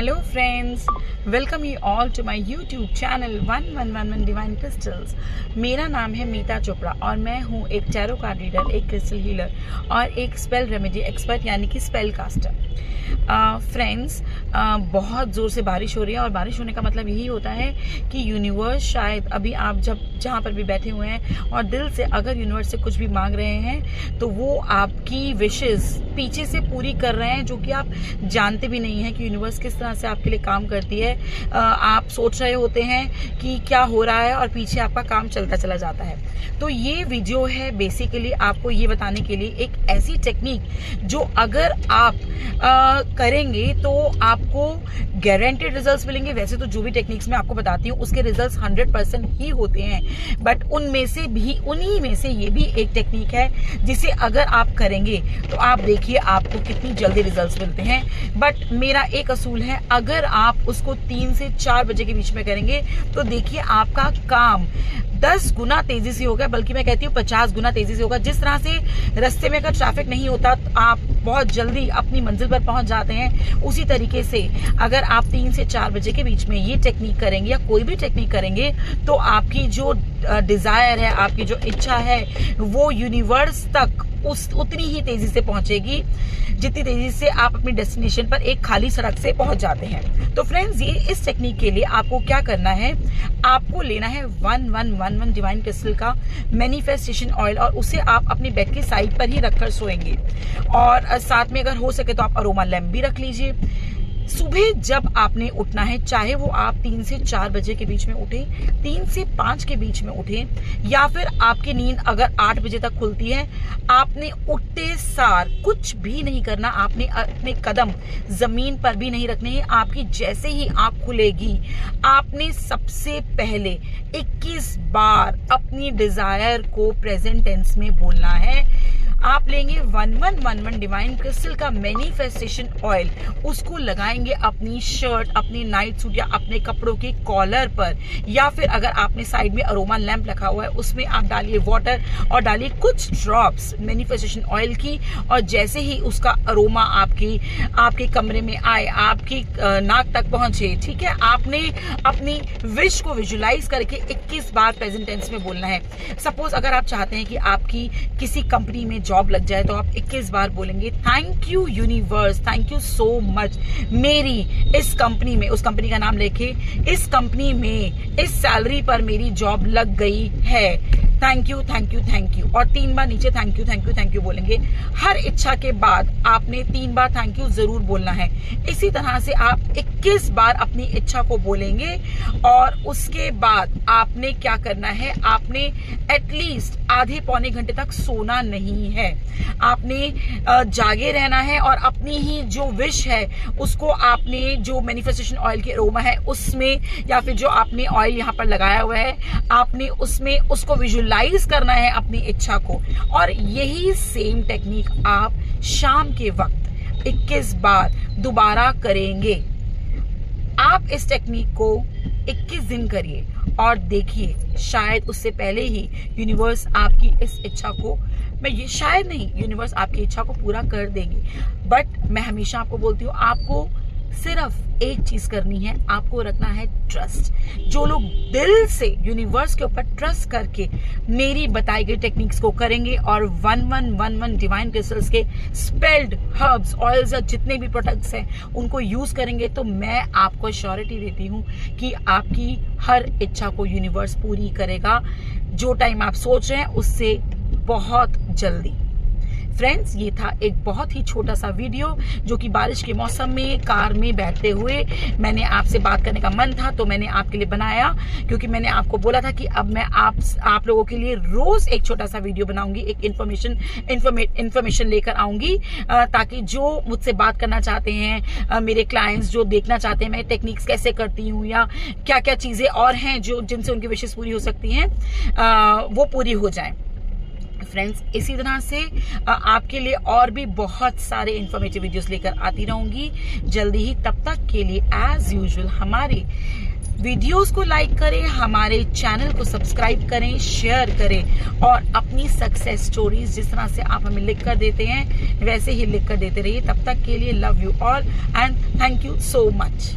Hello friends, welcome you all to my YouTube channel 1111 divine crystals. मेरा नाम है मीता चोपड़ा और मैं हूँ एक टैरो कार्ड रीडर, एक क्रिस्टल हीलर और एक स्पेल रेमेडी एक्सपर्ट यानी कि स्पेल कास्टर। फ्रेंड्स, बहुत ज़ोर से बारिश हो रही है और बारिश होने का मतलब यही होता है कि यूनिवर्स शायद अभी आप जहाँ पर भी बैठे हुए हैं और दिल से अगर यूनिवर्स से कुछ भी मांग रहे हैं तो वो आपकी विशेस पीछे से पूरी कर रहे हैं, जो कि आप जानते भी नहीं हैं कि यूनिवर्स किस तरह से आपके लिए काम करती है। आप सोच रहे होते हैं कि क्या हो रहा है और पीछे आपका काम चलता चला जाता है। तो ये वीडियो है बेसिकली आपको ये बताने के लिए एक ऐसी टेक्निक जो अगर आप करेंगे तो आपको गारंटेड रिजल्ट्स मिलेंगे। वैसे तो जो भी टेक्निक्स मैं आपको बताती हूँ उसके रिजल्ट्स 100% ही होते हैं, बट उन्हीं में से ये भी एक टेक्निक है जिसे अगर आप करेंगे तो आप देखिए आपको कितनी जल्दी रिजल्ट्स मिलते हैं। बट मेरा एक असूल है, अगर आप उसको 3 से 4 बजे के बीच में करेंगे तो देखिए आपका काम 10 गुना तेजी से होगा, बल्कि मैं कहती हूँ 50 गुना तेजी से होगा। जिस तरह से रास्ते में अगर ट्रैफिक नहीं होता तो आप बहुत जल्दी अपनी मंजिल पर पहुंच जाते हैं, उसी तरीके से अगर आप 3 से 4 बजे के बीच में ये टेक्निक करेंगे या कोई भी टेक्निक करेंगे तो आपकी जो डिजायर है, आपकी जो इच्छा है, वो यूनिवर्स तक उतनी ही तेजी से पहुंचेगी जितनी तेजी से आप अपनी डेस्टिनेशन पर एक खाली सड़क से पहुंच जाते हैं। तो फ्रेंड्स, ये इस टेक्निक के लिए आपको क्या करना है, आपको लेना है 1111 डिवाइन क्रिस्टल का मैनिफेस्टेशन ऑयल और उसे आप अपने बेड के साइड पर ही रखकर सोएंगे। और साथ में अगर हो सके तो आप अरोमा लैम्प भी रख लीजिए। सुबह जब आपने उठना है, चाहे वो आप 3 से 4 बजे के बीच में उठे, 3 से 5 के बीच में उठे, या फिर आपकी नींद अगर 8 बजे तक खुलती है, आपने उठते सार कुछ भी नहीं करना। आपने अपने कदम जमीन पर भी नहीं रखने हैं। आपकी जैसे ही आंख खुलेगी, आपने सबसे पहले 21 बार अपनी डिजायर को प्रेजेंट टेंस में बोलना है। आप लेंगे 1111 डिवाइन क्रिस्टल का मैनिफेस्टेशन ऑयल, उसको लगाएंगे अपनी शर्ट, अपनी नाइट सूट या अपने कपड़ों के कॉलर पर, या फिर अगर आपने साइड में अरोमा लैम्प रखा हुआ है उसमें आप डालिए वाटर और डालिए कुछ ड्रॉप्स मैनिफेस्टेशन ऑयल की। और जैसे ही उसका अरोमा आपके कमरे में आए, आपकी नाक तक पहुंचे, ठीक है, आपने अपनी विश को विजुलाइज करके 21 बार प्रेजेंट टेंस में बोलना है। सपोज अगर आप चाहते हैं कि आपकी किसी कंपनी में जॉब लग जाए तो आप 21 बार बोलेंगे, thank you universe, thank you so much, मेरी इस कंपनी में, उस कंपनी का नाम लेके, इस कंपनी में इस सैलरी पर मेरी जॉब लग गई है, thank you thank you thank you. और 3 बार नीचे thank you thank you thank you बोलेंगे। हर इच्छा के बाद आपने 3 बार थैंक यू जरूर बोलना है। इसी तरह से आप 21 बार अपनी इच्छा को बोलेंगे और उसके बाद आपने क्या करना है, आपने एटलीस्ट आधे पौने घंटे तक सोना नहीं है। आपने जागे रहना है और अपनी ही जो विश है उसको आपने, जो मैनिफेस्टेशन ऑयल के अरोमा है उसमें, या फिर जो आपने ऑयल यहाँ पर लगाया हुआ है, आपने उसमें उसको विजुलाइज करना है अपनी इच्छा को। और यही सेम टेक्निक आप शाम के वक्त 21 बार दोबारा करेंगे। आप इस टेक्निक को 21 दिन करिए और देखिए, शायद उससे पहले ही यूनिवर्स आपकी इस इच्छा को, शायद नहीं, यूनिवर्स आपकी इच्छा को पूरा कर देगी। बट मैं हमेशा आपको बोलती हूँ, आपको सिर्फ एक चीज करनी है, आपको रखना है ट्रस्ट। जो लोग दिल से यूनिवर्स के ऊपर ट्रस्ट करके मेरी बताई गई टेक्निक्स को करेंगे और 1111 डिवाइन क्रिस्टल्स के स्पेल्ड हर्ब्स, ऑयल्स या जितने भी प्रोडक्ट्स हैं उनको यूज करेंगे, तो मैं आपको श्योरिटी देती हूँ कि आपकी हर इच्छा को यूनिवर्स पूरी करेगा, जो टाइम आप सोच रहे हैं उससे बहुत जल्दी। फ्रेंड्स, ये था एक बहुत ही छोटा सा वीडियो जो कि बारिश के मौसम में कार में बैठते हुए मैंने आपसे बात करने का मन था, तो मैंने आपके लिए बनाया, क्योंकि मैंने आपको बोला था कि अब मैं आप लोगों के लिए रोज एक छोटा सा वीडियो बनाऊंगी, एक इन्फॉर्मेशन लेकर आऊंगी, ताकि जो मुझसे बात करना चाहते हैं, मेरे क्लाइंट्स जो देखना चाहते हैं मैं टेक्निक्स कैसे करती हूँ या क्या क्या चीजें और हैं जो जिनसे उनकी विशेष पूरी हो सकती हैं, वो पूरी हो जाए। फ्रेंड्स, इसी तरह से आपके लिए और भी बहुत सारे इंफॉर्मेटिव वीडियोस लेकर आती रहूंगी जल्दी ही। तब तक के लिए एज यूजुअल हमारे वीडियोस को लाइक करें, हमारे चैनल को सब्सक्राइब करें, शेयर करें और अपनी सक्सेस स्टोरीज जिस तरह से आप हमें लिख कर देते हैं वैसे ही लिख कर देते रहिए। तब तक के लिए love you all and thank you so much.